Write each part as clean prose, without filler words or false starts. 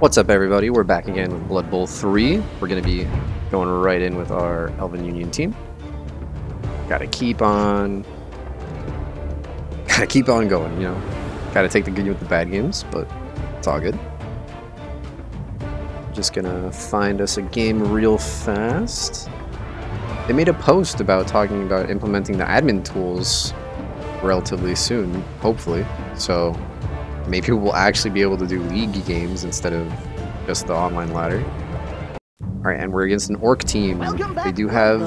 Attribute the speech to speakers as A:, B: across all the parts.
A: What's up, everybody? We're back again with Blood Bowl 3. We're going to be going right in with our Elven Union team. Gotta keep on going, you know. Gotta take the good with the bad games, but it's all good. Just gonna find us a game real fast. They made a post about talking about implementing the admin tools relatively soon, hopefully. So maybe we'll actually be able to do league games instead of just the online ladder. Alright, and we're against an orc team. They do have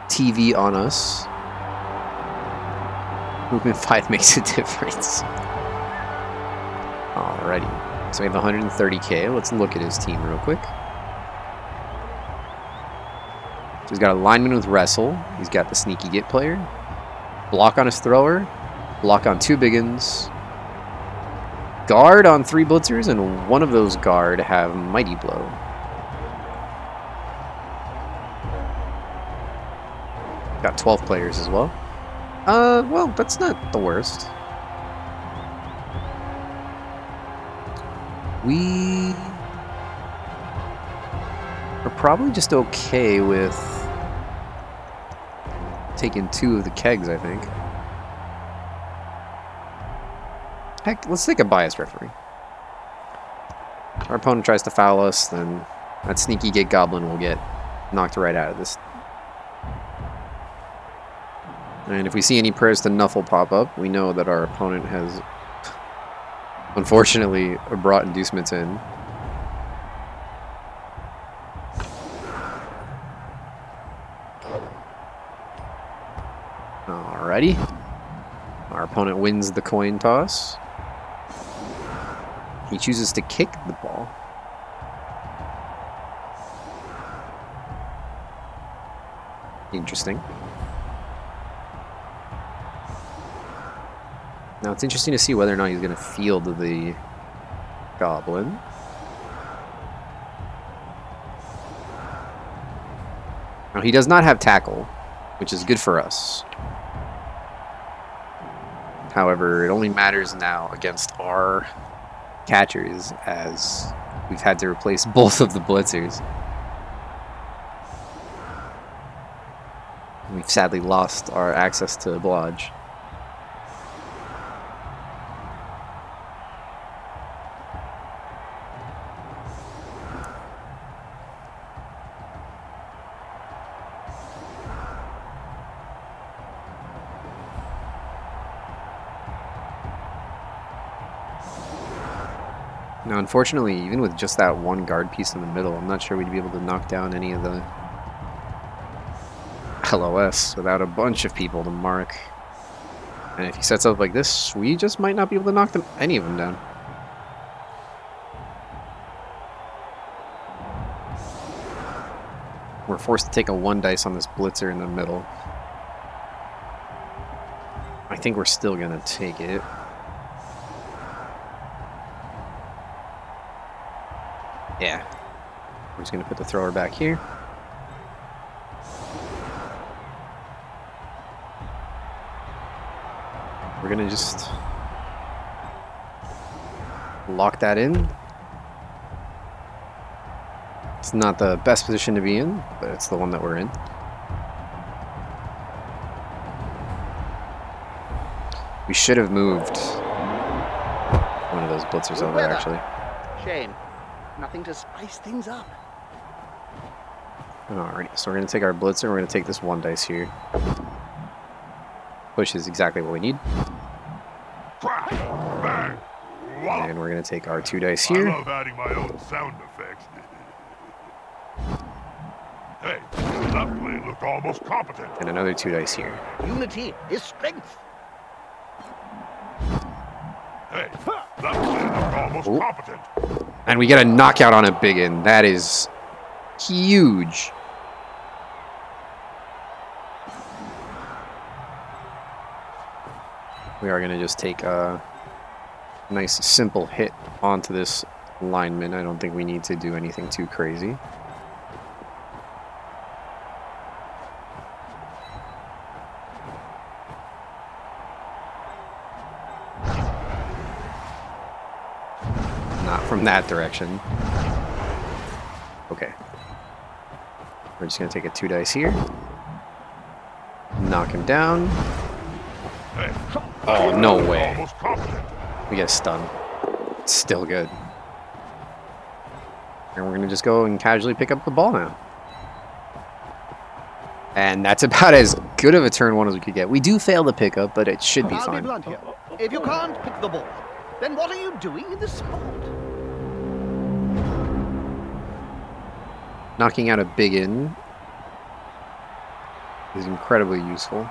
A: TV on us. Movement 5 makes a difference. Alrighty. So we have 130k. Let's look at his team real quick. So he's got a lineman with wrestle. He's got the sneaky git player. Block on his thrower. Block on 2 biggins. Guard on 3 blitzers, and one of those guard have mighty blow. Got 12 players as well. Well, that's not the worst. We are probably just okay with taking 2 of the kegs, I think. Heck, let's take a biased referee. Our opponent tries to foul us, then that sneaky gate goblin will get knocked right out of this. And if we see any prayers to Nuffle pop up, we know that our opponent has unfortunately brought inducements in. Alrighty. Our opponent wins the coin toss. He chooses to kick the ball. Interesting. Now it's interesting to see whether or not he's going to field the goblin. Now he does not have tackle, which is good for us. However, it only matters now against our catchers, as we've had to replace both of the blitzers. We've sadly lost our access to Blodge. Now, unfortunately, even with just that one guard piece in the middle, I'm not sure we'd be able to knock down any of the LOS without a bunch of people to mark. And if he sets up like this, we just might not be able to knock any of them down. We're forced to take a 1 dice on this blitzer in the middle. I think we're still going to take it. Yeah, we're just going to put the thrower back here. We're going to just lock that in. It's not the best position to be in, but it's the one that we're in. We should have moved one of those blitzers over, actually.
B: Shame. Nothing to spice things up.
A: Alright, so we're going to take our blitzer, and we're going to take this 1 dice here. Push is exactly what we need. And we're going to take our 2 dice here.
C: I love adding my own sound effects. Hey, that play looked almost competent.
A: And another 2 dice here.
B: Unity is strength.
C: Hey, that play looked almost competent.
A: And we get a knockout on a biggin. That is huge. We are going to just take a nice simple hit onto this lineman. I don't think we need to do anything too crazy. Not from that direction. Okay. We're just going to take a 2 dice here. Knock him down.
C: Hey,
A: Oh, no way.
C: almost competent.
A: We get stunned. It's still good. And we're going to just go and casually pick up the ball now. And that's about as good of a turn one as we could get. We do fail the pickup, but it should be
B: I'll be
A: fine.
B: blunt here. If you can't pick the ball, then what are you doing in the sport?
A: Knocking out a big in is incredibly useful.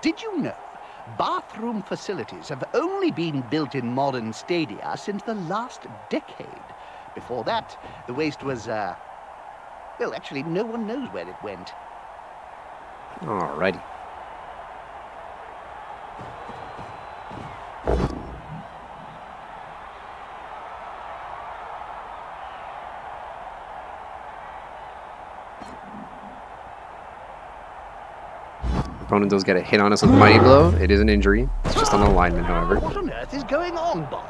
B: Did you know bathroom facilities have only been built in modern stadia since the last decade? Before that, the waste was, well, actually, no one knows where it went.
A: Alrighty. Opponent does get a hit on us with Mighty Blow. It is an injury. It's just on the lineman, however.
B: What on earth is going on, Bob?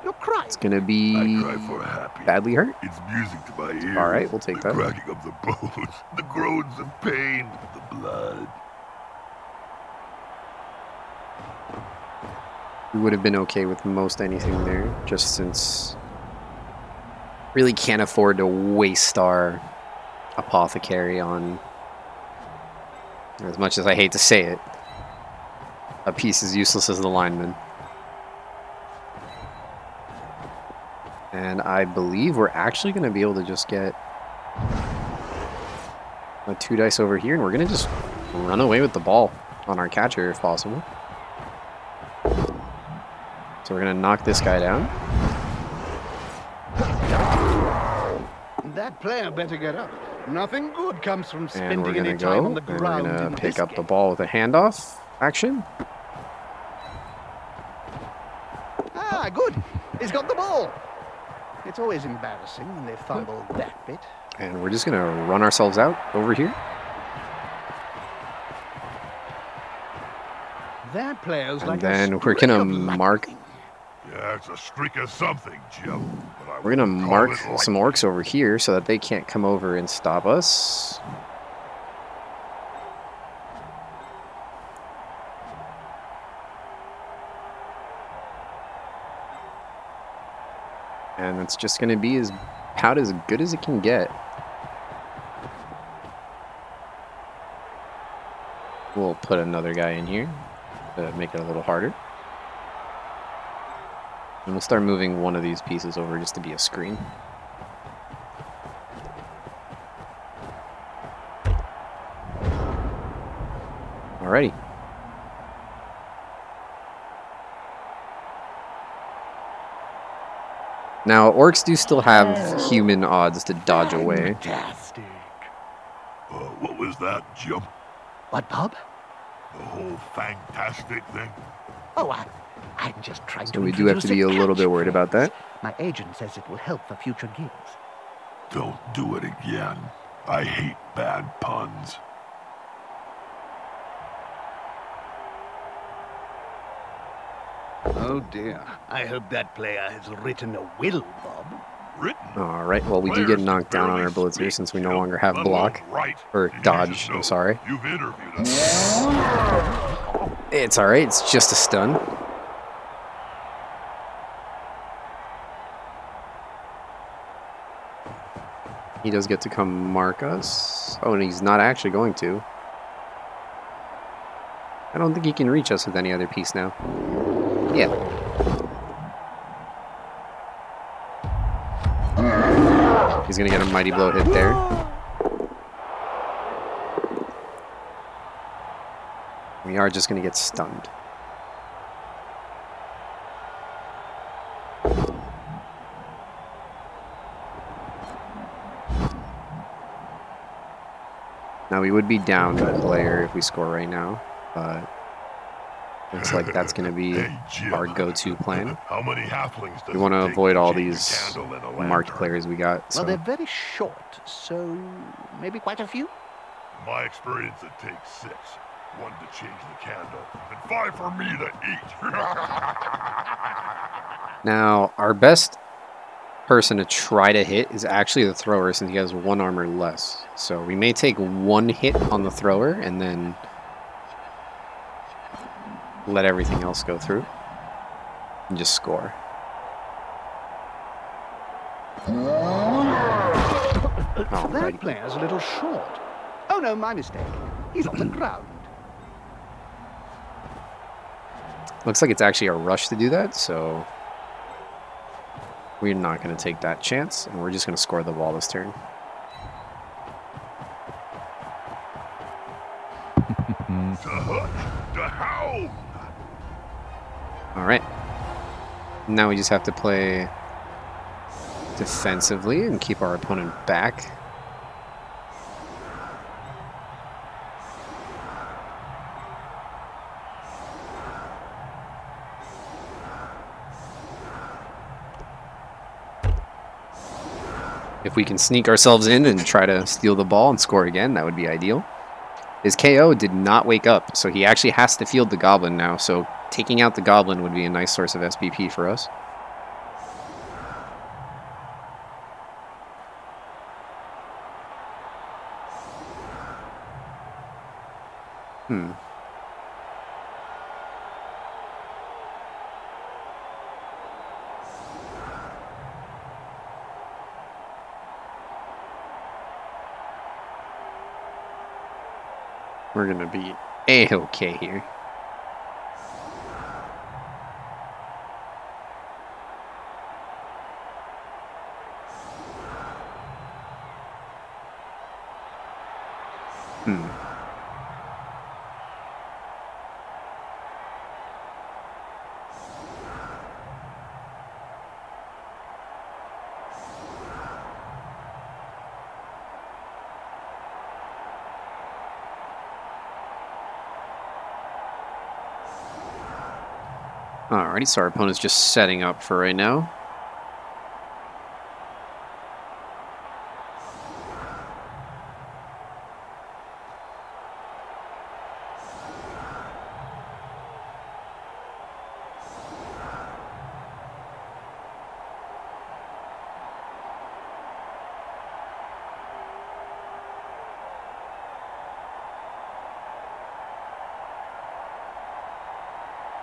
B: You're crying.
A: It's gonna
C: I
A: be
C: cry for happy.
A: badly hurt.
C: It's music to my ears.
A: All right, we'll take
C: the
A: that.
C: cracking of the bones, the groans of pain, the blood.
A: We would have been okay with most anything there, just since really can't afford to waste our apothecary on, as much as I hate to say it, a piece as useless as the lineman. And I believe we're actually going to be able to just get a 2 dice over here, and we're going to just run away with the ball on our catcher if possible. So we're going to knock this guy down.
B: That player better get up. Nothing good comes from
A: And
B: spending
A: we're going to
B: any time
A: go,
B: on the
A: and we're
B: ground
A: going
B: in
A: to
B: this
A: pick up the
B: game.
A: ball with a handoff action.
B: Ah, good. He's got the ball. It's always embarrassing when they fumble that bit.
A: And we're just going to run ourselves out over here.
B: That player's
A: And
B: like
A: then
B: a
A: we're
B: streak
A: gonna
B: of
A: mark-
B: lightning.
C: Yeah, it's a streak of something, Jim. but I
A: We're going to
C: wouldn't call
A: mark
C: it
A: some
C: lightning.
A: orcs over here so that they can't come over and stop us. And it's just going to be about as good as it can get. We'll put another guy in here to make it a little harder. And we'll start moving one of these pieces over just to be a screen. Alrighty. Now, orcs do still have human odds to dodge away.
B: Fantastic.
C: What was that, Jim?
B: What, Bob?
C: The whole fantastic thing?
B: Oh, I'm just trying
A: So
B: to
A: we do have to be a little bit worried about that.
B: My agent says it will help for future gigs.
C: Don't do it again. I hate bad puns.
B: Oh dear. I hope that player has written a will, Bob.
C: Written.
A: Alright, well, we do get
C: Players
A: knocked down on
C: barely
A: our bullets here
C: speak,
A: since we no
C: Jim,
A: longer have
C: let
A: block.
C: alone write.
A: Or
C: You
A: dodge,
C: should
A: I'm
C: know.
A: sorry.
C: You've interviewed us.
A: It's alright, it's just a stun. He does get to come mark us. Oh, and he's not actually going to. I don't think he can reach us with any other piece now. Yeah. He's gonna get a mighty blow hit there. We are just gonna get stunned. Now we would be down a player if we score right now, but looks like that's going to be
C: Hey, Jim.
A: our go-to plan.
C: How many halflings does
A: We want
C: it
A: to
C: take
A: avoid all
C: change a
A: these
C: candle in a
A: marked
C: lantern?
A: players we got.
B: Well,
A: So
B: they're very short, so maybe quite a few.
C: My experience, it takes 6. 1 to change the candle, and 5 for me to eat.
A: now our best person to try to hit is actually the thrower, since he has 1 armor less. So we may take 1 hit on the thrower and then let everything else go through and just score.
B: That player's a little short. Oh no, my mistake. He's on the ground.
A: Looks like it's actually a rush to do that, so we're not going to take that chance, and we're just going to score the ball this turn. All right. Now we just have to play defensively and keep our opponent back. If we can sneak ourselves in and try to steal the ball and score again, that would be ideal. His KO did not wake up, so he actually has to field the goblin now, so taking out the goblin would be a nice source of SBP for us. We're going to be A-okay here. Alrighty, so our opponent's just setting up for right now.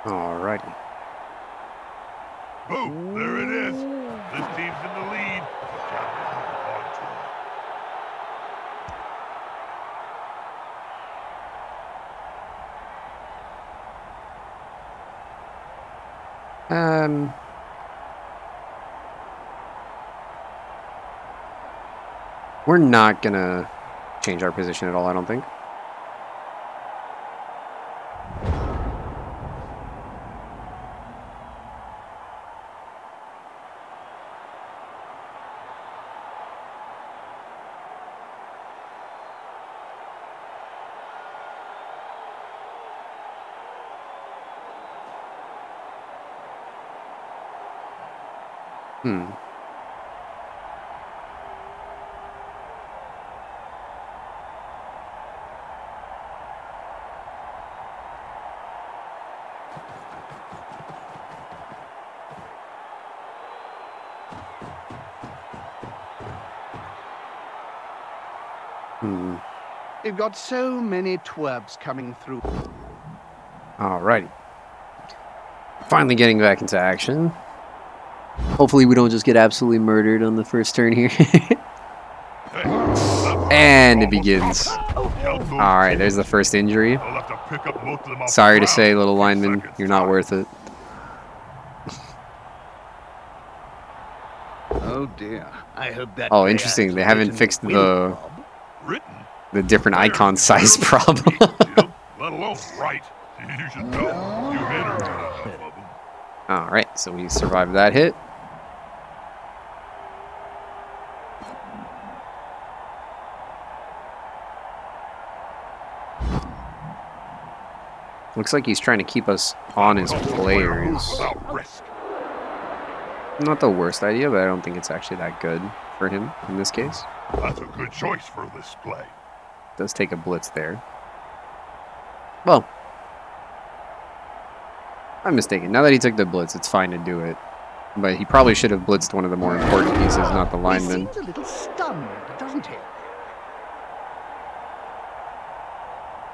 A: Alrighty.
C: Boom! There it is. This team's in the lead. The captain's on to it.
A: We're not gonna change our position at all, I don't think.
B: You've got so many twerps coming through.
A: Alrighty. Finally getting back into action. Hopefully we don't just get absolutely murdered on the first turn here. And it begins. Alright, there's the first injury. Sorry to say, little lineman, you're not worth it.
B: Oh dear. I hope that.
A: Oh, interesting. They haven't fixed the different icon size problem.
C: Let alone right. You should know. You hit her.
A: Alright, so we survived that hit. Looks like he's trying to keep us on his players.
C: Without risk.
A: Not the worst idea, but I don't think it's actually that good for him in this case.
C: That's a good choice for this play.
A: Does take a blitz there. Well, I'm mistaken. Now that he took the blitz, it's fine to do it. But he probably should have blitzed one of the more important pieces, not the lineman.
B: He seems a little stunned, doesn't he?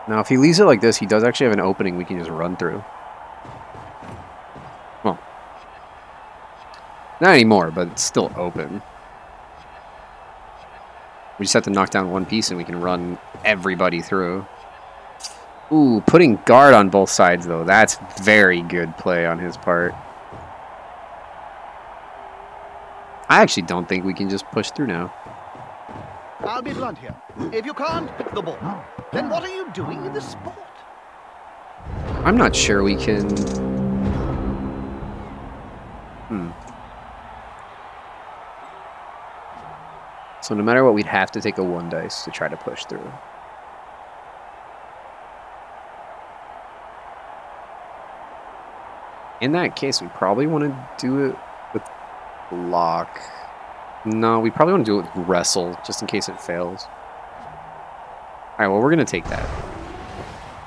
A: Now, if he leaves it like this, he does actually have an opening we can just run through. Well, not anymore, but it's still open. We just have to knock down one piece and we can run everybody through. Ooh, putting guard on both sides, though. That's very good play on his part. I actually don't think we can just push through now.
B: I'll be blunt here. If you can't pick the ball, then what are you doing in the sport?
A: I'm not sure we can... So no matter what, we'd have to take a 1 dice to try to push through. In that case, we probably want to do it with block. No, we probably want to do it with wrestle, just in case it fails. Alright, well, we're going to take that.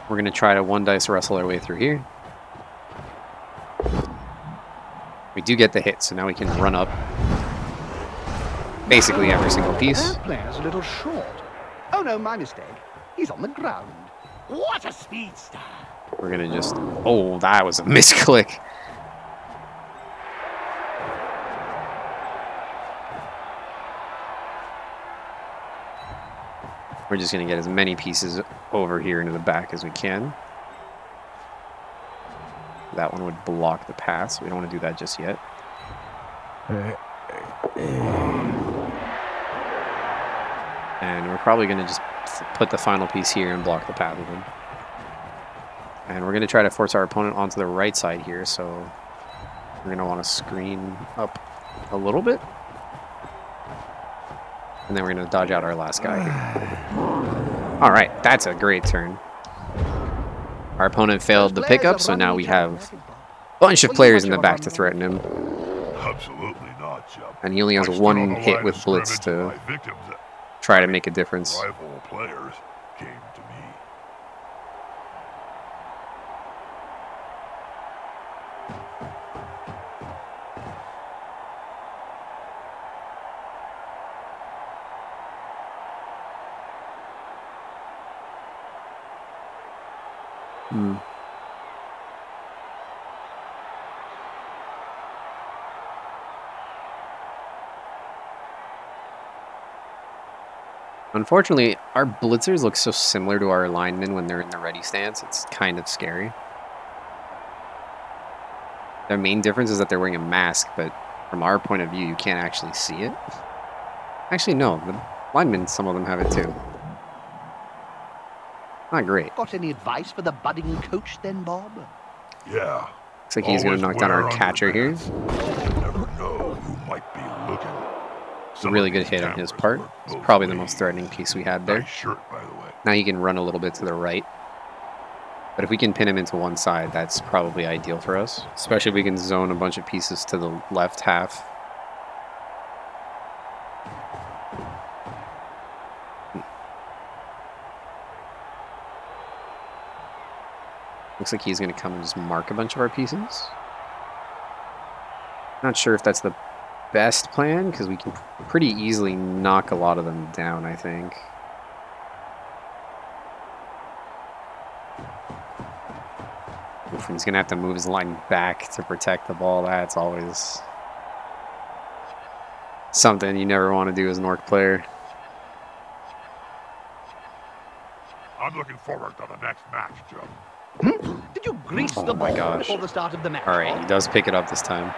A: We're going to try to 1 dice wrestle our way through here. We do get the hit, so now we can run up basically every single piece.
B: That player's a little short. Oh no, my mistake. He's on the ground. What a speedster!
A: We're going to just... Oh, that was a misclick. We're just going to get as many pieces over here into the back as we can. That one would block the pass. We don't want to do that just yet. And we're probably going to just put the final piece here and block the path of him. And we're going to try to force our opponent onto the right side here, so we're going to want to screen up a little bit. And then we're going to dodge out our last guy here. All right, that's a great turn. Our opponent failed the pickup, so now we have a bunch of players in the back to threaten him.
C: Absolutely not, Jump.
A: And he only has one hit with blitz to try to make a difference.
C: Rival players came to me.
A: Unfortunately, our blitzers look so similar to our linemen when they're in the ready stance. It's kind of scary. Their main difference is that they're wearing a mask, but from our point of view, you can't actually see it. Actually, no. The linemen, some of them have it too. Not great.
B: Got any advice for the budding coach then, Bob?
C: Yeah.
A: Looks like he's going to knock down our catcher here.
C: You never know who might be looking.
A: A really good hit on his part. It's probably the most threatening piece we had there.
C: Nice shirt, by the way.
A: Now he can run a little bit to the right. But if we can pin him into one side, that's probably ideal for us. Especially if we can zone a bunch of pieces to the left half. Looks like he's going to come and just mark a bunch of our pieces. Not sure if that's the best plan, because we can pretty easily knock a lot of them down, I think. Oof, he's going to have to move his line back to protect the ball. That's always something you never want to do as an Orc player.
C: I'm looking forward to the next match, Joe.
B: Did you grease
A: Oh
B: the
A: my
B: ball
A: gosh.
B: before the start of the match?
A: All right, he does pick it up this time.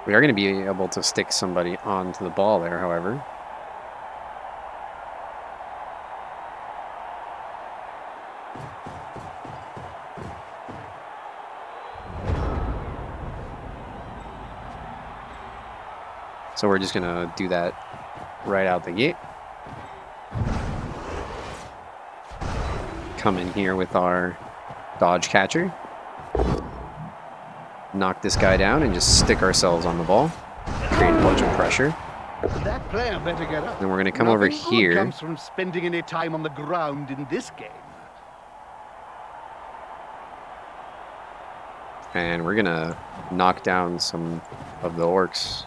A: We are going to be able to stick somebody onto the ball there, however. So we're just going to do that right out the gate. Come in here with our dodge catcher. Knock this guy down and just stick ourselves on the ball. Create a bunch of pressure.
B: That player better get up.
A: Then we're going to come over
B: Nothing good
A: here.
B: comes from spending any time on the ground in this game.
A: And we're going to knock down some of the orcs.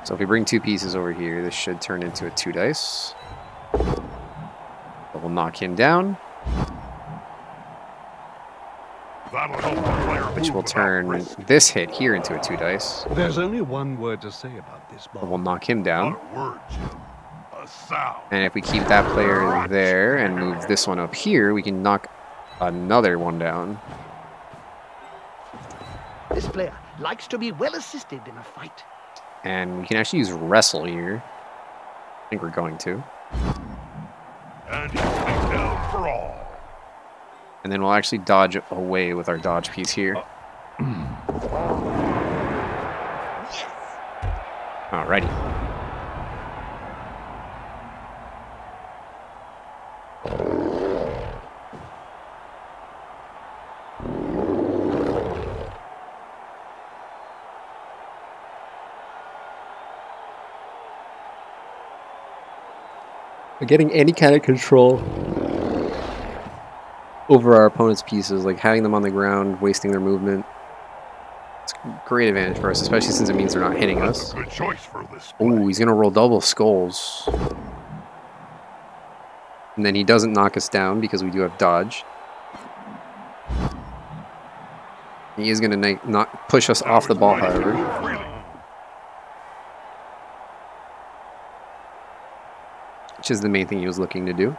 A: So if we bring 2 pieces over here, this should turn into a 2 dice. But we'll knock him down.
C: That'll help the player
A: Which
C: move
A: will
C: without
A: turn
C: risk.
A: this hit here into a 2 dice.
D: There's only one word to say about this
A: But
D: ball.
A: we'll knock him down.
C: Not a word, Jim. A sound.
A: And if we keep that player there and move this one up here, we can knock another one down.
B: This player likes to be well assisted in a fight.
A: And we can actually use wrestle here. I think we're going to.
C: And he's taken down for all.
A: And then we'll actually dodge away with our dodge piece here. Alrighty. We're getting any kind of control over our opponent's pieces, like having them on the ground, wasting their movement. It's a great advantage for us, especially since it means they're not hitting
C: That's
A: us.
C: a good choice for this play.
A: Ooh, he's going to roll double skulls. And then he doesn't knock us down because we do have dodge. He is going to not push us off the ball, however.
C: Freely.
A: Which is the main thing he was looking to do.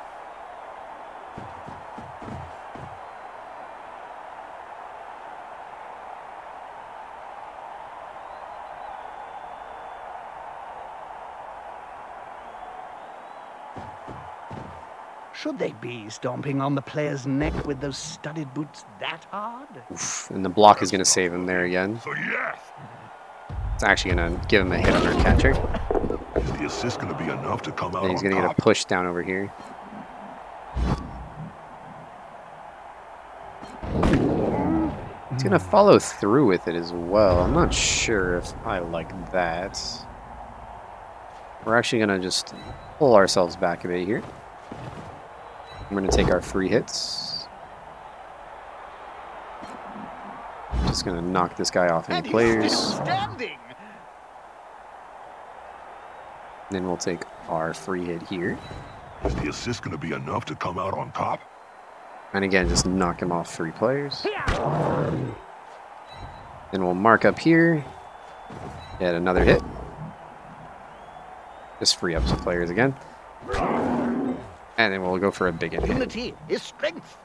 B: Should they be stomping on the player's neck with those studded boots that hard?
A: Oof, and the block is going to save him there again.
C: So yes,
A: It's actually going to give him a hit on our catcher.
C: is the assist going to be enough to come out
A: And he's
C: on
A: going to get
C: top?
A: a push down over here. He's going to follow through with it as well. I'm not sure if I like that. We're actually going to just pull ourselves back a bit here. We're going to take our free hits. Just going to knock this guy off any
B: And he's
A: players.
B: still standing.
A: Then we'll take our free hit here.
C: Is the assist going to be enough to come out on top?
A: And again, just knock him off 3 players. Then we'll mark up here. Get another hit. Just free up some players again. And then we'll go for a big hit.
B: Unity is strength.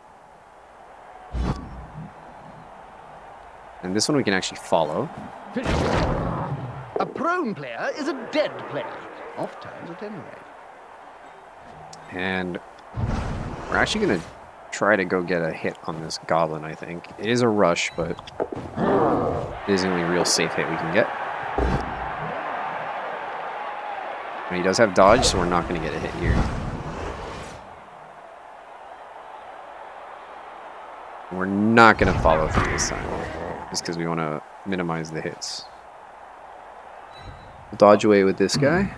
A: And this one we can actually follow.
B: A prone player is a dead player. Oft times at any rate.
A: And we're actually going to try to go get a hit on this goblin, I think. It is a rush, but it is the only real safe hit we can get. And he does have dodge, so we're not going to get a hit here. And we're not going to follow through this time, just because we want to minimize the hits. We'll dodge away with this guy.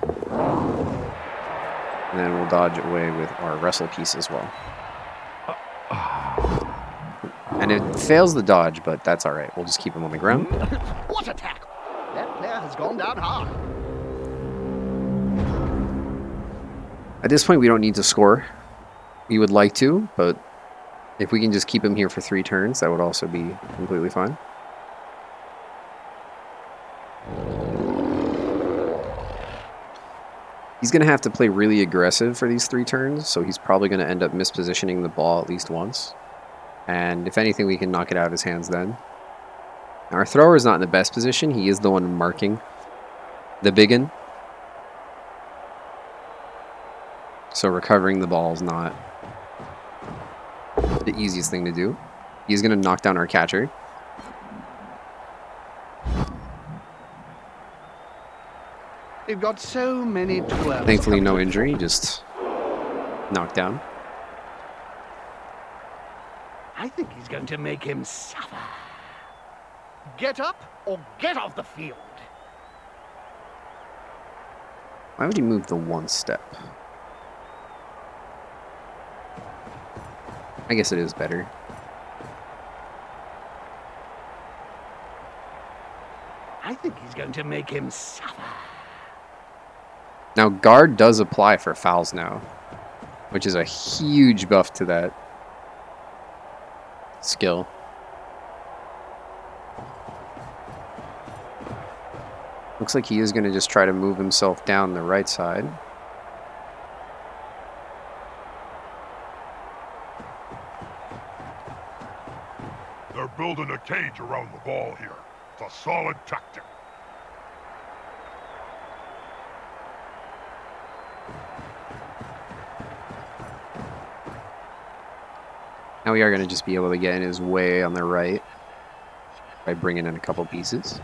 A: And then we'll dodge away with our wrestle piece as well. And it fails the dodge, but that's alright. We'll just keep him on the ground.
B: What a tackle! That player has gone down hard.
A: At this point, we don't need to score. We would like to, but if we can just keep him here for 3 turns, that would also be completely fine. He's going to have to play really aggressive for these 3 turns, so he's probably going to end up mispositioning the ball at least once. And if anything, we can knock it out of his hands then. Our thrower is not in the best position. He is the one marking the biggin. So recovering the ball is not the easiest thing to do. He's going to knock down our catcher.
B: We've got so many 12s.
A: Thankfully, no injury, just knocked down.
B: I think he's going to make him suffer. Get up or get off the field.
A: Why would he move the one step? I guess it is better.
B: I think he's going to make him suffer.
A: Now, guard does apply for fouls now, which is a huge buff to that skill. Looks like he is going to just try to move himself down the right side.
C: They're building a cage around the ball here. It's a solid tactic.
A: Now we are going to just be able to get in his way on the right by bringing in a couple pieces.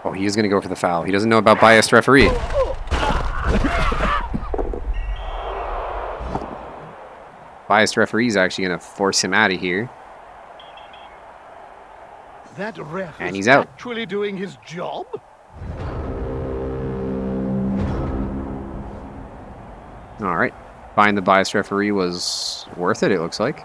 A: Oh, he is going to go for the foul. He doesn't know about biased referee. Biased referee is actually going to force him out of here.
B: That ref
A: And
B: is
A: he's out.
B: actually doing his job?
A: All right. Finding the biased referee was worth it, it looks like.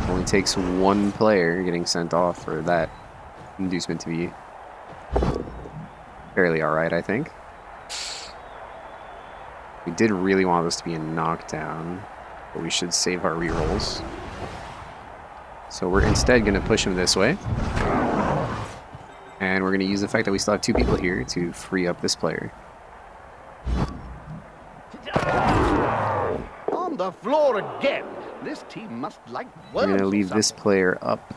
A: Only takes one player getting sent off for that inducement to be fairly all right, I think. We did really want this to be a knockdown, but we should save our rerolls. So we're instead going to push him this way. And we're going to use the fact that we still have two people here to free up this player.
B: On the floor again. This team must like worms.
A: We're going to leave this player up.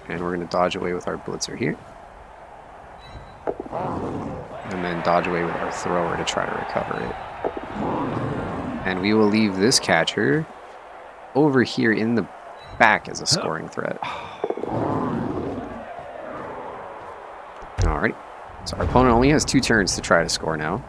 A: And we're going to dodge away with our blitzer here. And then dodge away with our thrower to try to recover it. And we will leave this catcher over here in the back as a scoring threat. Alright. So our opponent only has 2 turns to try to score now.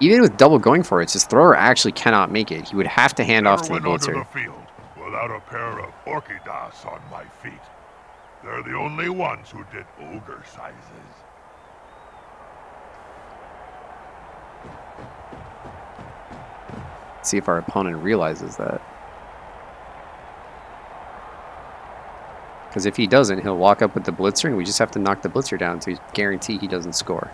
A: Even with double going for it, his thrower actually cannot make it. He would have to hand off to the
C: Never went onto
A: blitzer.
C: the field without a pair of orchidas on my feet. They're the only ones who did ogre sizes.
A: See if our opponent realizes that. Because if he doesn't, he'll walk up with the blitzer, and we just have to knock the blitzer down to guarantee he doesn't score.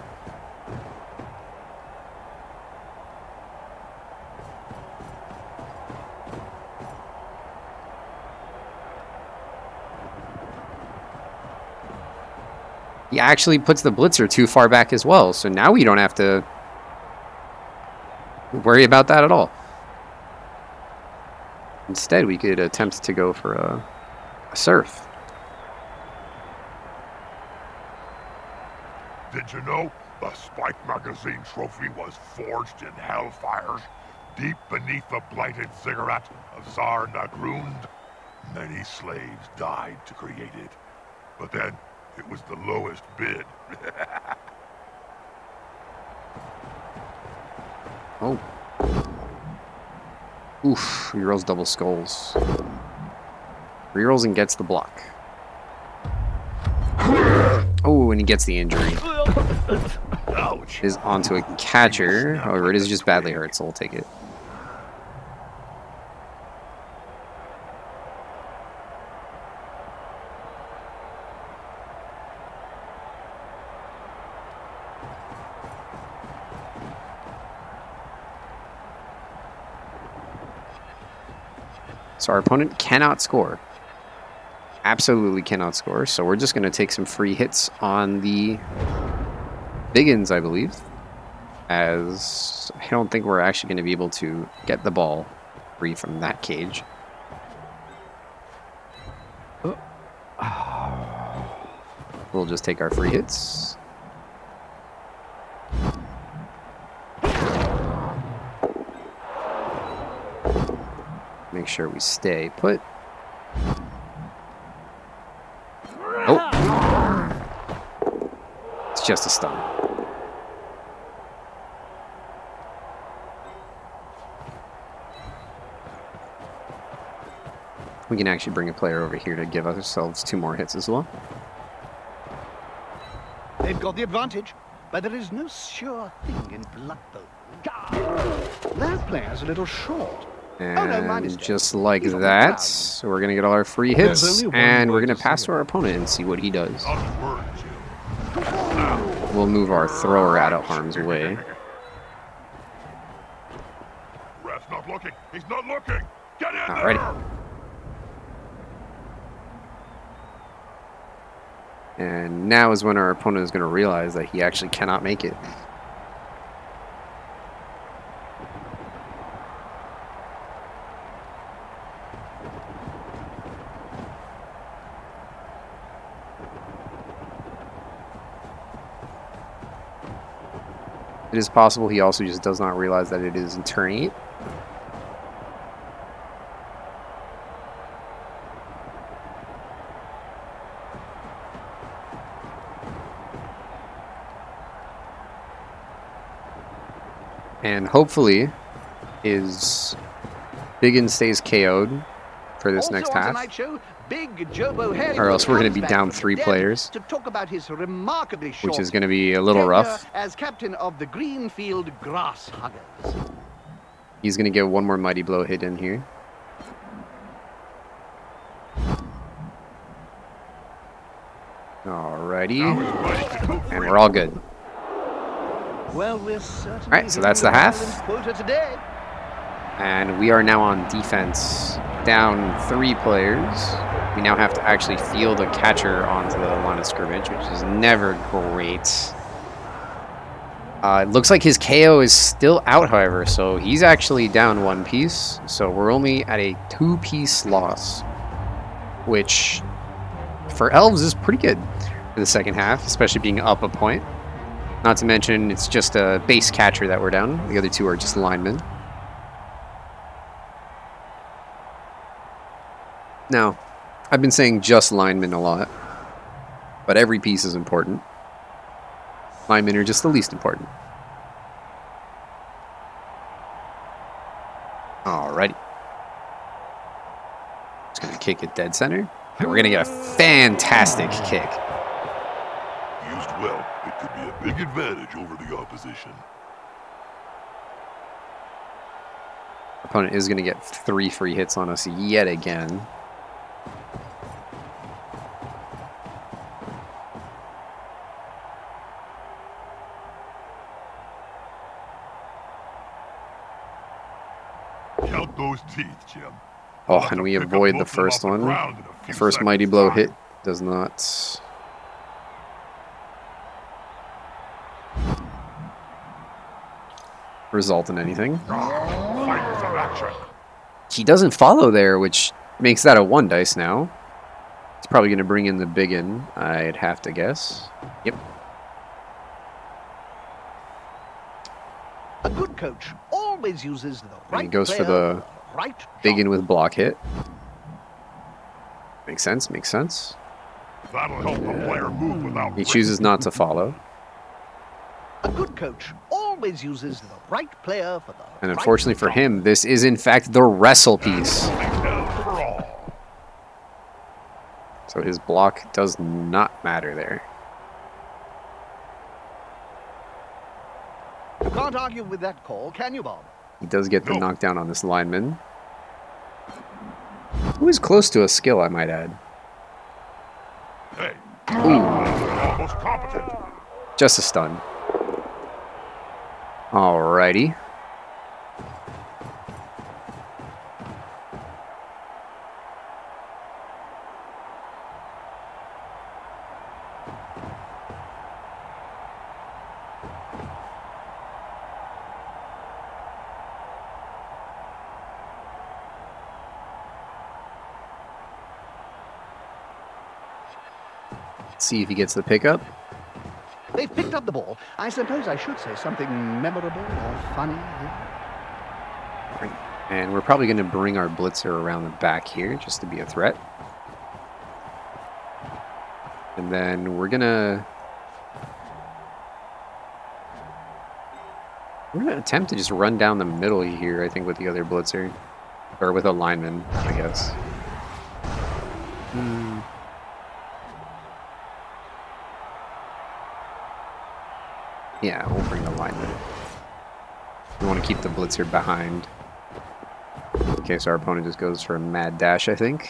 A: He actually puts the blitzer too far back as well, so now we don't have to worry about that at all. Instead, we could attempt to go for a surf.
C: Did you know the Spike Magazine trophy was forged in hellfires deep beneath the blighted ziggurat of Tsar Nagrund? Many slaves died to create it, but then it was the lowest bid.
A: Oh. Oof, rerolls double skulls. Rerolls and gets the block. Oh, and he gets the injury.
B: Ouch.
A: It is onto a catcher. However, it is just badly hurt, so we'll take it. So our opponent cannot score. Absolutely cannot score. So we're just going to take some free hits on the Biggins, I believe, as I don't think we're actually going to be able to get the ball free from that cage. We'll just take our free hits. Make sure we stay put. Oh. It's just a stun. We can actually bring a player over here to give ourselves 2 more hits as well.
B: They've got the advantage, but there is no sure thing in Blood Bowl. That player's a little short.
A: And just like that, so we're going to get all our free hits, and we're going to pass to our opponent and see what he does. We'll move our thrower out of harm's way.
C: Ref's not looking. He's not looking. Get in
A: Alrighty.
C: there.
A: And now is when our opponent is going to realize that he actually cannot make it. It is possible he also just does not realize that it is in turn 8. And hopefully his Biggin stays KO'd for this next half. Or else we're going to be down 3 players,
B: to talk about his remarkably short
A: which is going to be a little rough.
B: As captain of the Greenfield Grass Huggers.
A: He's going to get 1 more Mighty Blow hit in here. Alrighty. And we're all good.
B: Well, we're
A: Alright, so that's the half.
B: Today.
A: And we are now on defense, down 3 players. We now have to actually field a catcher onto the line of scrimmage, which is never great. It looks like his KO is still out, however, so he's actually down 1 piece. So we're only at a 2-piece loss, which for Elves is pretty good for the second half, especially being up a point. Not to mention, it's just a base catcher that we're down. The other 2 are just linemen. Now, I've been saying just linemen a lot, but every piece is important. Linemen are just the least important. Alrighty. Just going to kick it dead center, and we're going to get a fantastic kick.
C: Used well, it could be a big advantage over the opposition.
A: Opponent is going to get 3 free hits on us yet again.
C: Count those teeth, Jim.
A: Oh, and we avoid the first one. The first Mighty Blow hit does not... result in anything. He doesn't follow there, which makes that a 1 dice now. He's probably going to bring in the Biggin, I'd have to guess. Yep.
B: A good coach always uses the right
A: And he goes for the Biggin with block hit. Makes sense, makes sense.
C: That'll help the player move without
A: He chooses not to follow.
B: A good coach always uses the right player for the
A: And unfortunately for him, this is in fact the wrestle piece. So his block does not matter there.
B: You can't argue with that call, can you, Bob?
A: He does get the knockdown on this lineman, who is close to a skill, I might add.
C: Hey,
A: Ooh,
C: almost competent.
A: just a stun. Alrighty. See if he gets the pickup.
B: They've picked up the ball. I suppose I should say something memorable or funny here.
A: And we're probably going to bring our blitzer around the back here just to be a threat. And then we're going to attempt to just run down the middle here, I think, with the other blitzer. Or with a lineman, I guess. Yeah, we'll bring the lineman. We want to keep the blitzer behind. In case our opponent just goes for a mad dash, I think.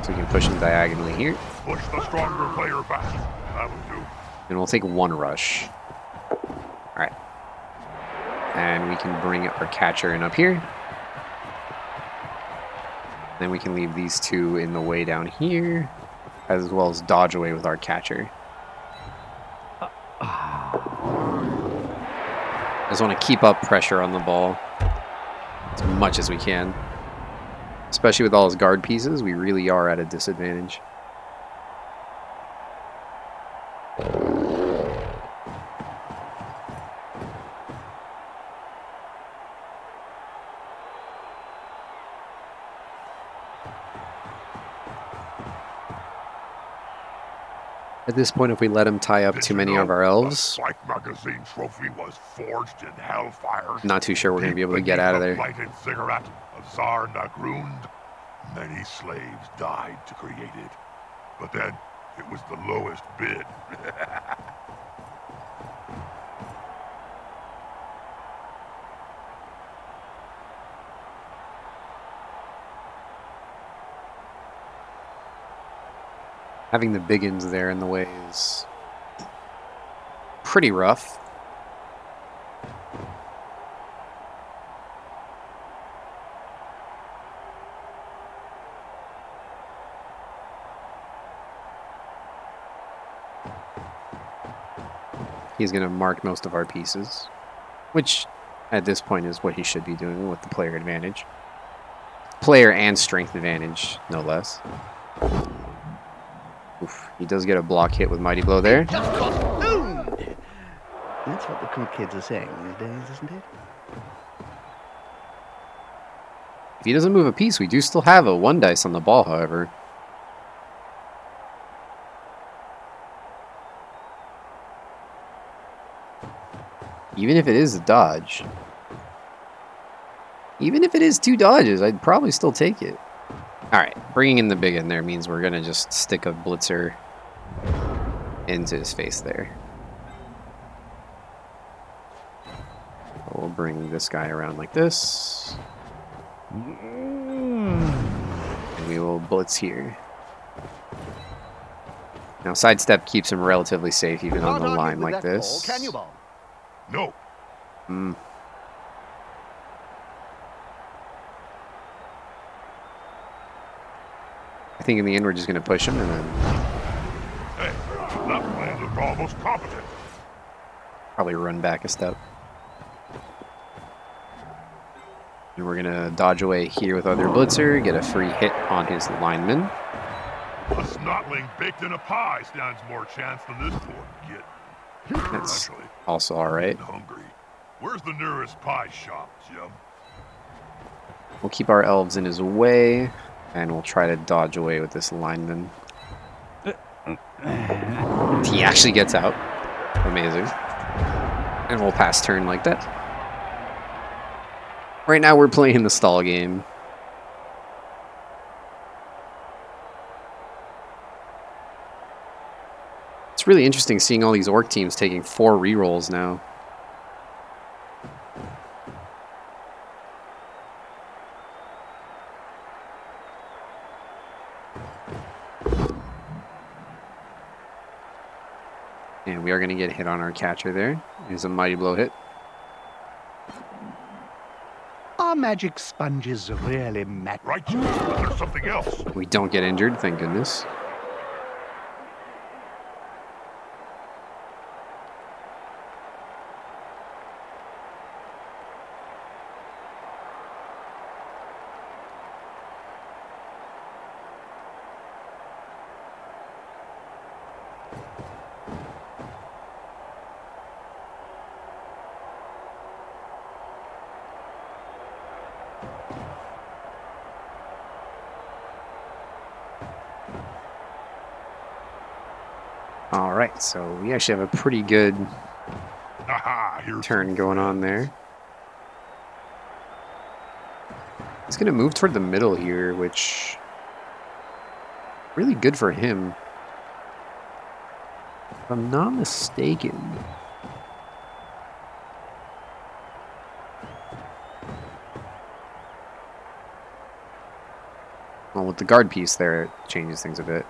A: So we can push him diagonally here.
C: Push the stronger player back. That would do.
A: And we'll take one rush. Alright. And we can bring our catcher in up here. Then we can leave these two in the way down here, as well as dodge away with our catcher. I just want to keep up pressure on the ball as much as we can. Especially with all his guard pieces, we really are at a disadvantage. At this point, if we let him tie up too many of our elves,
C: Spike magazine trophy was forged in hellfires.
A: not too sure we're going to be able to get out of there.
C: Blighted cigarette of Tsar Nagrund. Many slaves died to create it, but then it was the lowest bid.
A: Having the biggins there in the way is pretty rough. He's going to mark most of our pieces, which at this point is what he should be doing with the player advantage. Player and strength advantage, no less. Oof, he does get a block hit with Mighty Blow there.
B: Just got owned! That's what the cool kids are saying these days, isn't it?
A: If he doesn't move a piece, we do still have a 1 dice on the ball, however. Even if it is a dodge. Even if it is 2 dodges, I'd probably still take it. Alright, bringing in the big in there means we're going to just stick a blitzer into his face there. We'll bring this guy around like this. And we will blitz here. Now, sidestep keeps him relatively safe even on the line like this.
B: Can you, Bob?
C: No.
A: I think in the end we're just going to push him and then
C: Hey, that plan looked almost competent.
A: probably run back a step. And we're going to dodge away here with other blitzer, get a free hit on his lineman.
C: A snotling baked in a pie stands more chance than this poor kid.
A: That's
C: Actually,
A: also alright.
C: I'm hungry. Where's the nearest pie shop, Jim?
A: We'll keep our elves in his way, and we'll try to dodge away with this lineman. He actually gets out. Amazing. And we'll pass turn like that. Right now we're playing the stall game. It's really interesting seeing all these orc teams taking 4 rerolls now. And we are going to get hit on our catcher there. Here's a Mighty Blow hit.
B: Are magic sponges really
C: Right, Jim, but there's something else.
A: We don't get injured, thank goodness. Alright, so we actually have a pretty good
C: Aha, here's
A: turn
C: some
A: going on
C: friends.
A: there. He's going to move toward the middle here, which... really good for him. If I'm not mistaken. Well, with the guard piece there, it changes things a bit.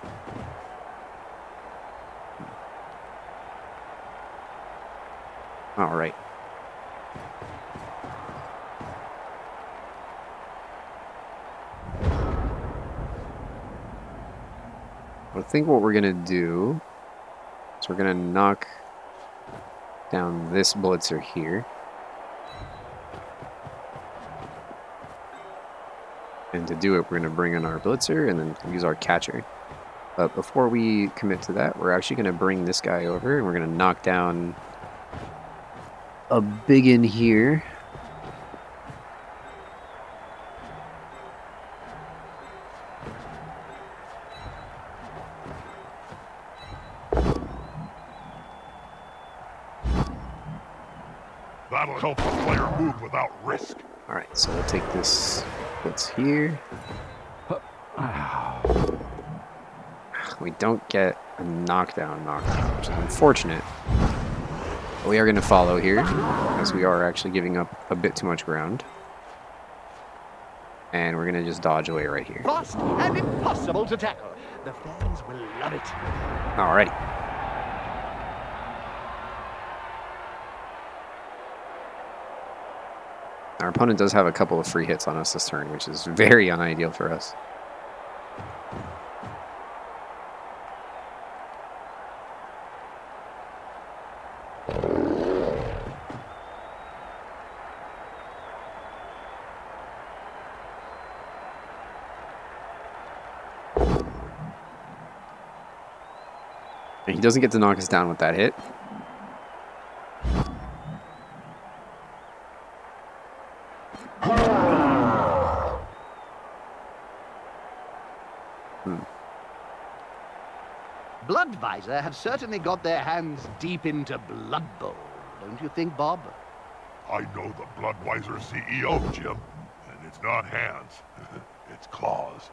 A: All right. I think what we're going to do is we're going to knock down this blitzer here. And to do it, we're going to bring in our blitzer and then use our catcher. But before we commit to that, we're actually going to bring this guy over and we're going to knock down a big in here.
C: That'll help the player move without risk.
A: All right, so we'll take this blitz here. We don't get a knockdown, which is unfortunate. But we are going to follow here, as we are actually giving up a bit too much ground. And we're going to just dodge away right here.
B: Fast and impossible to tackle. The fans will love it.
A: Alrighty. Our opponent does have a couple of free hits on us this turn, which is very unideal for us. And he doesn't get to knock us down with that hit.
B: Bloodvisor have certainly got their hands deep into Blood Bowl, don't you think, Bob?
C: I know the Bloodweiser CEO, Jim. And it's not hands. It's claws.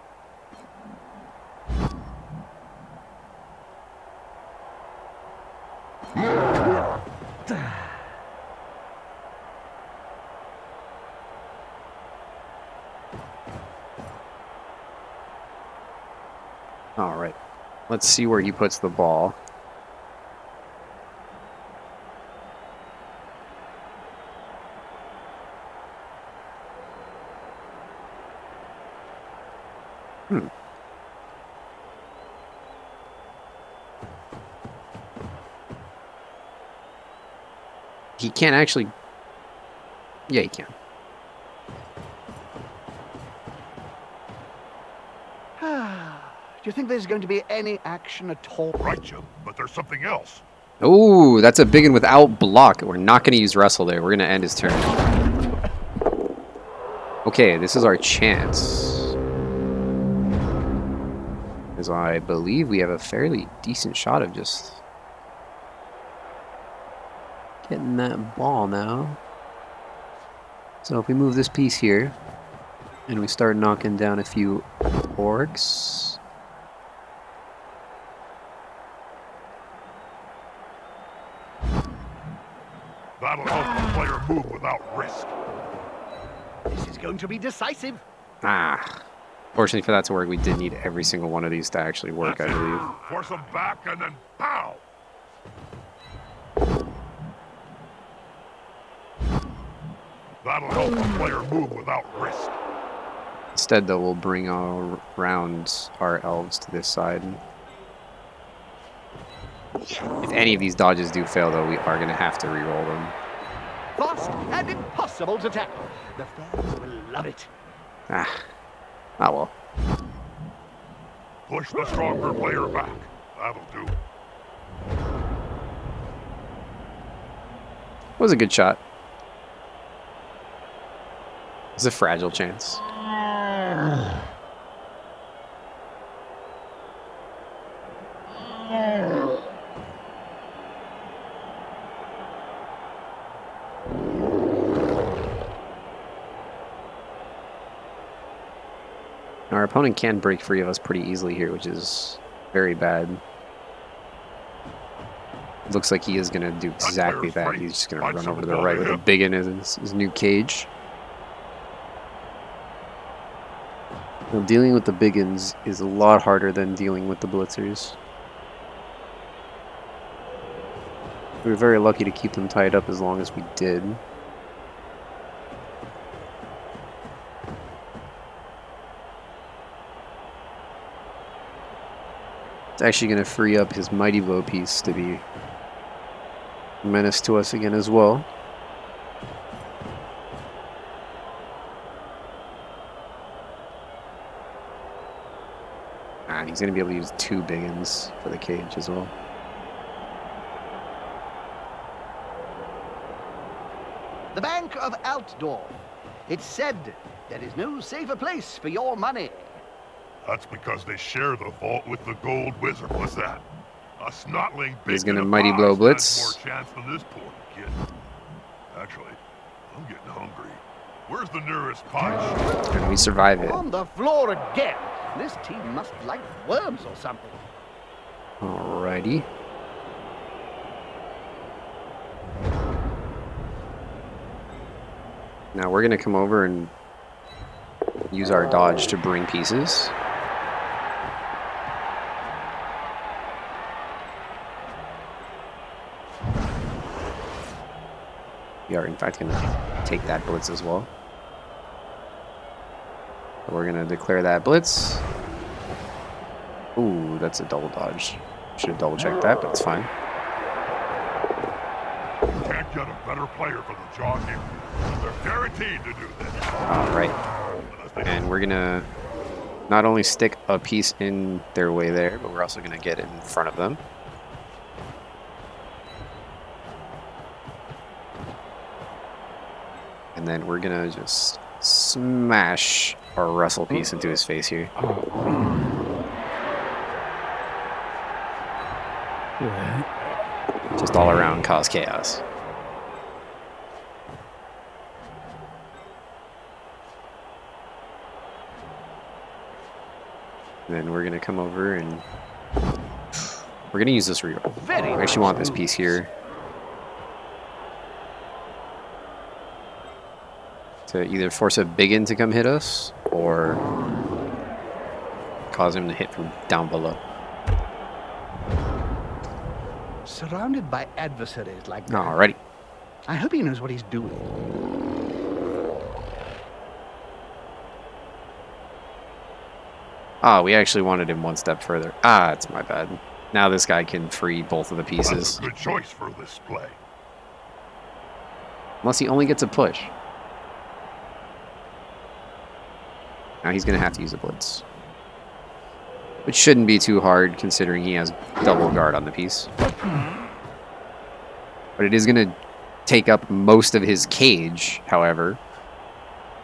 A: All right. Let's see where he puts the ball. He can't actually... Yeah, he can.
B: Do you think there's going to be any action at all?
C: Right, Jim. But there's something else.
A: Oh, that's a big one without block. We're not going to use wrestle there. We're going to end his turn. Okay, this is our chance. Because I believe we have a fairly decent shot of just getting that ball now. So if we move this piece here and we start knocking down a few orcs.
C: That'll help the player move without risk.
B: This is going to be decisive.
A: Fortunately for that to work, we did need every single one of these to actually work, I believe.
C: Force them back and then pow! That'll help the player move without risk.
A: Instead, though, we'll bring around our elves to this side. If any of these dodges do fail, though, we are going to have to re-roll them.
B: Fast and impossible to tackle. The fans will love it.
A: Well.
C: Push the stronger player back. That'll do.
A: Was a good shot. It's a fragile chance. Our opponent can break free of us pretty easily here, which is very bad. Looks like he is going to do exactly that. He's just going to run over to the right with a big in his new cage. Well, dealing with the biggins is a lot harder than dealing with the blitzers. We were very lucky to keep them tied up as long as we did. It's actually going to free up his Mighty Blow piece to be a menace to us again as well. And he's going to be able to use 2 biggins for the cage as well.
B: The Bank of Altdorf. It's said there is no safer place for your money.
C: That's because they share the vault with the gold wizard. What's that? A snotling big.
A: He's gonna Mighty Blow Blitz.
C: More chance than this poor kid. Actually, I'm getting hungry. Where's the nearest punch?
A: And we survive it.
B: On the floor again. This team must like worms or something.
A: Alrighty. Now we're gonna come over and use our dodge to bring pieces. We are in fact gonna take that blitz as well. So we're gonna declare that blitz. Ooh, that's a double dodge. Should have double checked that, but it's fine.
C: Can't get a better player for the job here. They're guaranteed to do this.
A: Alright. And we're gonna not only stick a piece in their way there, but we're also gonna get in front of them. And then we're gonna just smash our wrestle piece into his face here. Just all around cause chaos. And then we're gonna come over and we're gonna use this reroll. I actually want this piece here to either force a biggin to come hit us or cause him to hit from down below.
B: Surrounded by adversaries like that.
A: Alrighty.
B: I hope he knows what he's doing.
A: Ah, we actually wanted him one step further. Ah, it's my bad. Now this guy can free both of the pieces.
C: That's a good choice for this play.
A: Unless he only gets a push. Now he's going to have to use a blitz. Which shouldn't be too hard considering he has double guard on the piece. But it is going to take up most of his cage, however.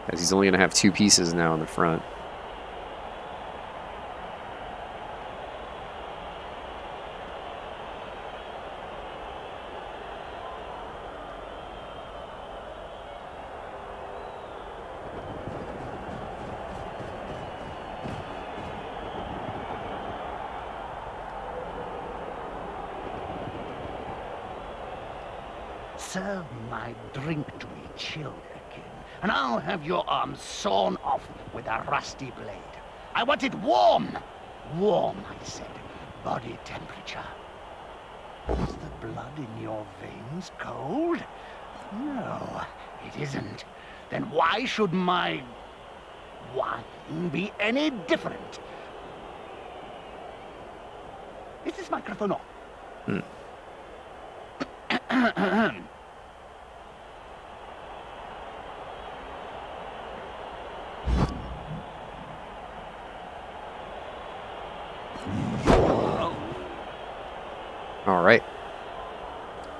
A: As he's only going to have 2 pieces now in the front.
B: Serve my drink to me, Childerkin, and I'll have your arm sawn off with a rusty blade. I want it warm! Warm, I said. Body temperature. Is the blood in your veins cold? No, it isn't. Then why should my wine be any different? Is this microphone on?
A: All right.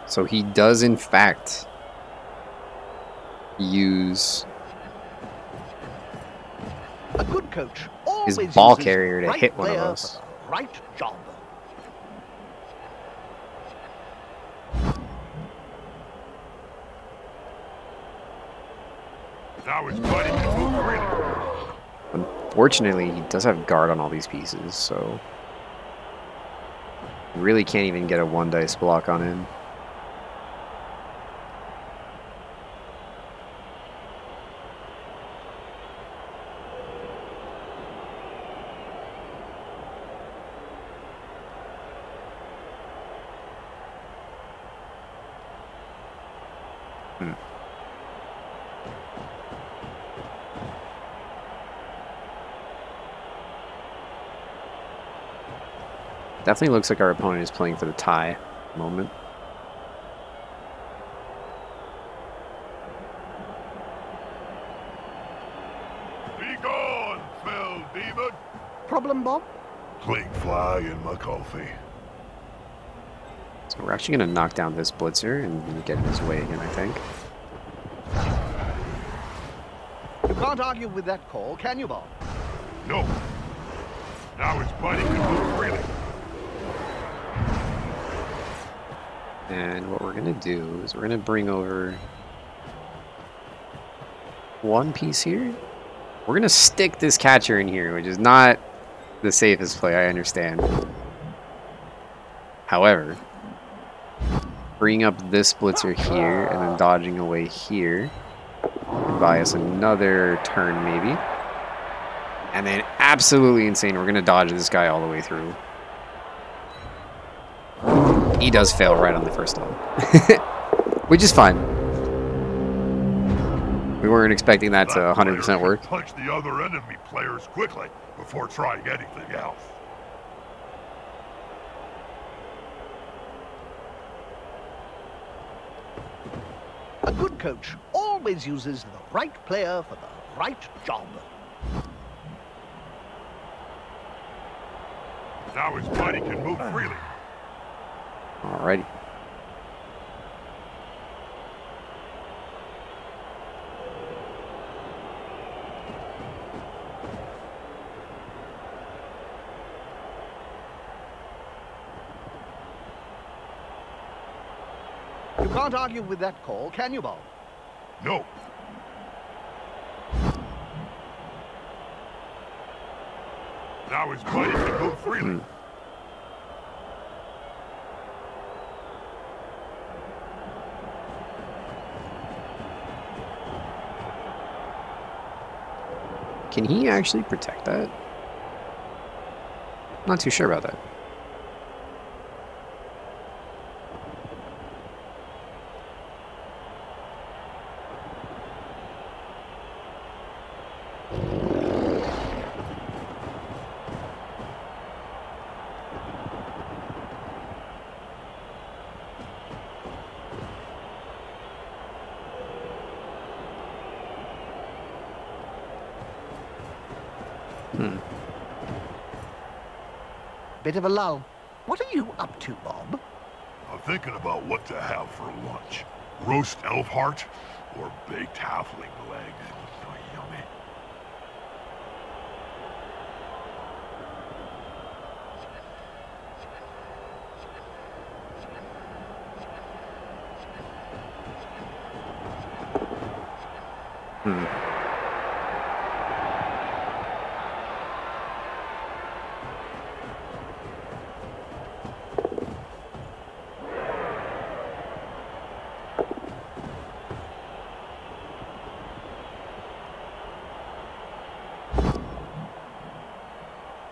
A: So he does, in fact, use
B: a good coach always
A: his ball
B: uses
A: carrier to
B: right
A: hit one of
B: player
A: us.
B: for the right job.
C: Now his buddy can move freely.
A: Fortunately, he does have guard on all these pieces, so you really can't even get a 1-dice block on him. Definitely looks like our opponent is playing for the tie at the moment.
C: Be gone, fell demon!
B: Problem, Bob?
C: Plague fly in my coffee.
A: So we're actually going to knock down this blitzer and get in his way again, I think.
B: You can't argue with that call, can you, Bob?
C: No. Now his body can move freely.
A: And what we're going to do is we're going to bring over one piece here. We're going to stick this catcher in here, which is not the safest play, I understand. However, bringing up this blitzer here and then dodging away here and buy us another turn maybe. And then absolutely insane, we're going to dodge this guy all the way through. He does fail right on the first one, which is fine. We weren't expecting that to 100% work.
C: Punch the other enemy players quickly before trying anything else.
B: A good coach always uses the right player for the right job.
C: Now his body can move freely.
A: Alrighty.
B: You can't argue with that call, can you, Bob?
C: No. Now his body can move freely.
A: Can he actually protect that? Not too sure about that.
B: Bit of a lull. What are you up to, Bob?
C: I'm thinking about what to have for lunch. Roast elf heart or baked halfling legs. Oh, yummy.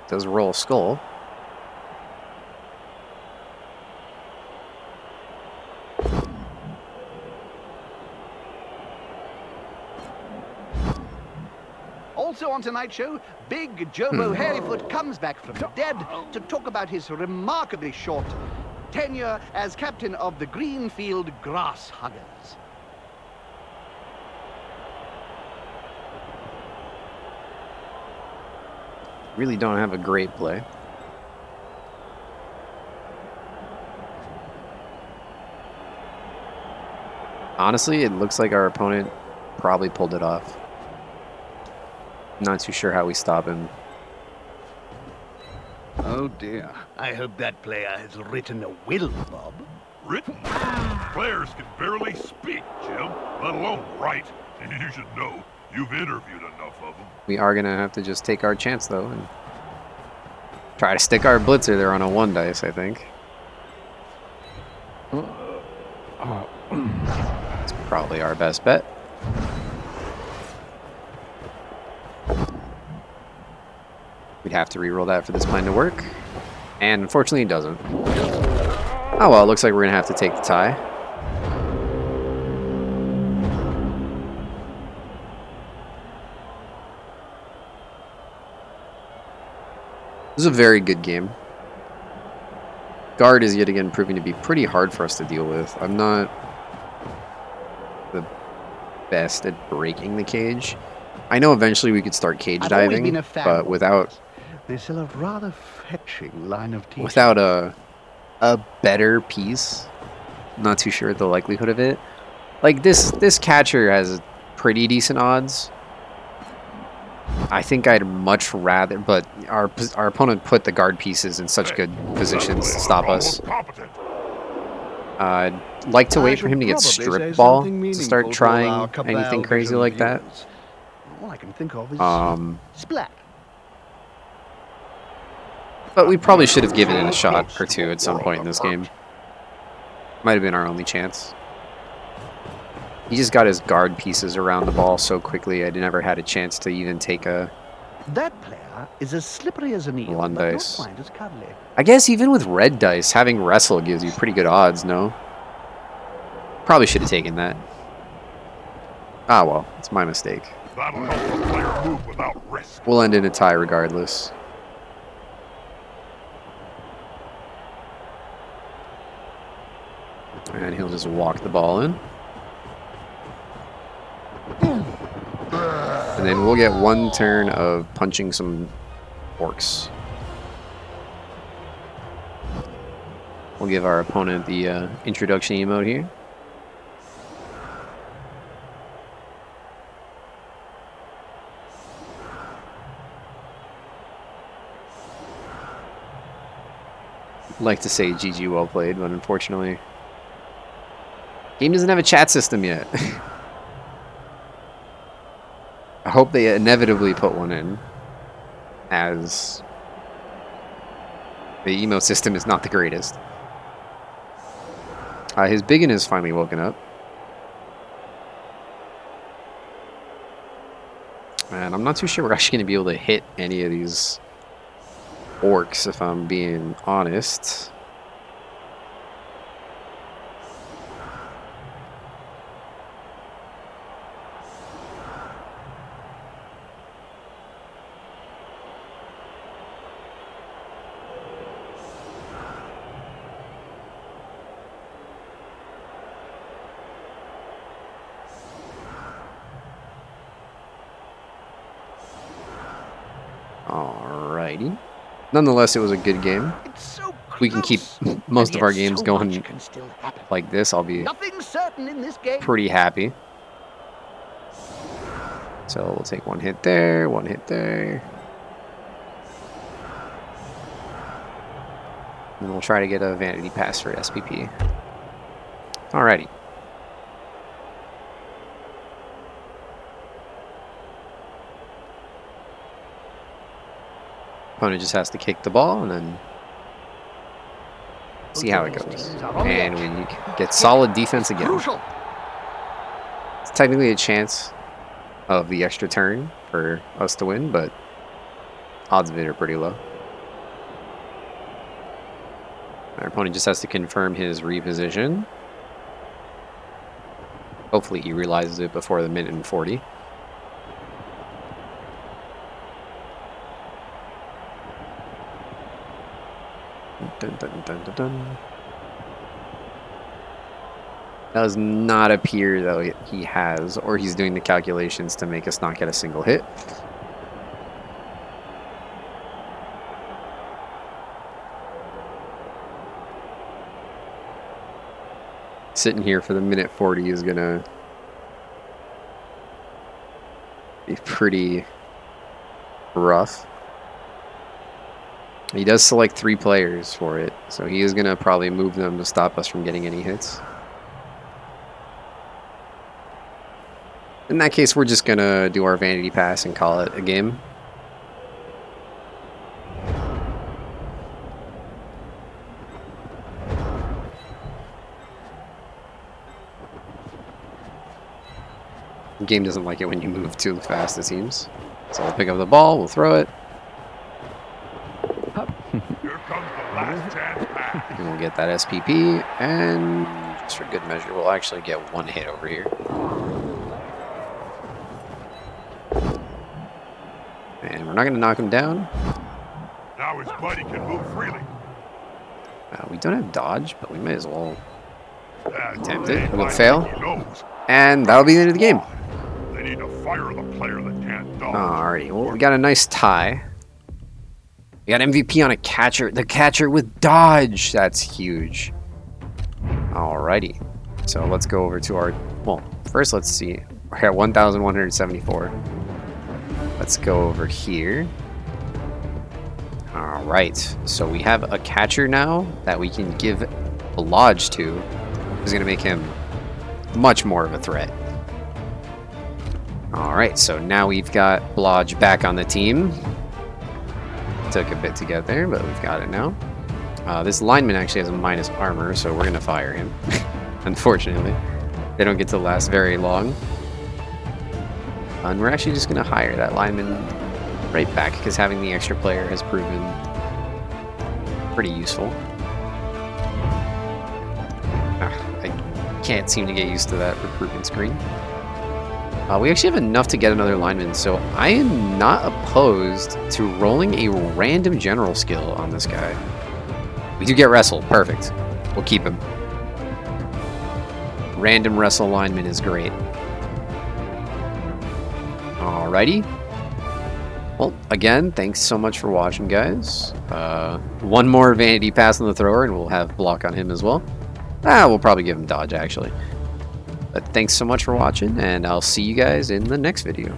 A: Does roll skull.
B: Also on tonight's show, Big Jobo Hairyfoot comes back from the dead to talk about his remarkably short tenure as captain of the Greenfield Grass Huggers.
A: Really don't have a great play. Honestly, it looks like our opponent probably pulled it off. Not too sure how we stop him.
B: Oh dear. I hope that player has written a will, Bob.
C: Written? Players can barely speak, Jim, let alone write. You should know. You've interviewed enough of them.
A: We are gonna have to just take our chance though and try to stick our blitzer there on a 1 dice, I think. It's probably our best bet. We'd have to reroll that for this plan to work. And unfortunately it doesn't. Oh well, it looks like we're gonna have to take the tie. This is a very good game. Guard is yet again proving to be pretty hard for us to deal with. I'm not the best at breaking the cage. I know eventually we could start cage diving, but without
B: they still have rather fetching line of teaching.
A: Without a better piece, I'm not too sure the likelihood of it. Like this catcher has pretty decent odds. I think I'd much rather, but our opponent put the guard pieces in such good positions to stop us. I'd like to wait for him to get strip ball to start trying anything crazy like that.
B: All I can think of is splat.
A: But we probably should have given it a shot or two at some point in this game. Might have been our only chance. He just got his guard pieces around the ball so quickly, I never had a chance to even take a...
B: That player is as slippery as an eel,
A: 1
B: but
A: dice.
B: not quite as cuddly.
A: I guess even with red dice, having wrestle gives you pretty good odds, no? Probably should have taken that. Ah well, it's my mistake.
C: That'll help the player move without risk.
A: We'll end in a tie regardless. And he'll just walk the ball in. And then we'll get 1 turn of punching some orcs. We'll give our opponent the introduction emote here. Like to say GG well played, but unfortunately game doesn't have a chat system yet. I hope they inevitably put one in, as the emote system is not the greatest. His biggin has finally woken up. And I'm not too sure we're actually going to be able to hit any of these orcs, if I'm being honest. Alrighty. Nonetheless, it was a good game.
B: So
A: we can keep most of our games going like this. I'll be
B: certain in this game.
A: pretty happy. So we'll take 1 hit there, 1 hit there. And we'll try to get a vanity pass for SPP. Alrighty. Opponent just has to kick the ball and then see how it goes. And we get solid defense again. It's technically a chance of the extra turn for us to win, but odds of it are pretty low. Our opponent just has to confirm his reposition. Hopefully he realizes it before the 1:40. Dun, dun, dun, dun, dun. Does not appear though he has, or he's doing the calculations to make us not get a single hit. Sitting here for the 1:40 is gonna be pretty rough. He does select 3 players for it, so he is gonna probably move them to stop us from getting any hits. In that case, we're just gonna do our vanity pass and call it a game. The game doesn't like it when you move too fast, it seems. So we'll pick up the ball, we'll throw it.
C: Here comes the last chance pass.
A: And we'll get that SPP, and just for good measure, we'll actually get one hit over here. And we're not going to knock him down.
C: Now his buddy can move freely.
A: We don't have dodge, but we might as well attempt
C: They
A: it. We'll
C: might
A: fail.
C: think he knows.
A: And that'll be the end of the game.
C: They need to fire the player that can't dodge.
A: Alrighty, well, we got a nice tie. We got MVP on a catcher. The catcher with dodge. That's huge. Alrighty. So let's go over to our... Well, first let's see. We're at 1,174. Let's go over here. Alright. So we have a catcher now that we can give a lodge to. Who's going to make him much more of a threat. Alright, so now we've got Blodge back on the team. Took a bit to get there, but we've got it now. This lineman actually has a minus armor, so we're going to fire him. Unfortunately. They don't get to last very long. And we're actually just going to hire that lineman right back, because having the extra player has proven pretty useful. I can't seem to get used to that recruitment screen. We actually have enough to get another lineman, so I am not opposed to rolling a random general skill on this guy. We do get wrestle. Perfect. We'll keep him. Random wrestle lineman is great. Alrighty. Well, again, thanks so much for watching, guys. One more vanity pass on the thrower, and we'll have block on him as well. We'll probably give him dodge, actually. But thanks so much for watching, and I'll see you guys in the next video.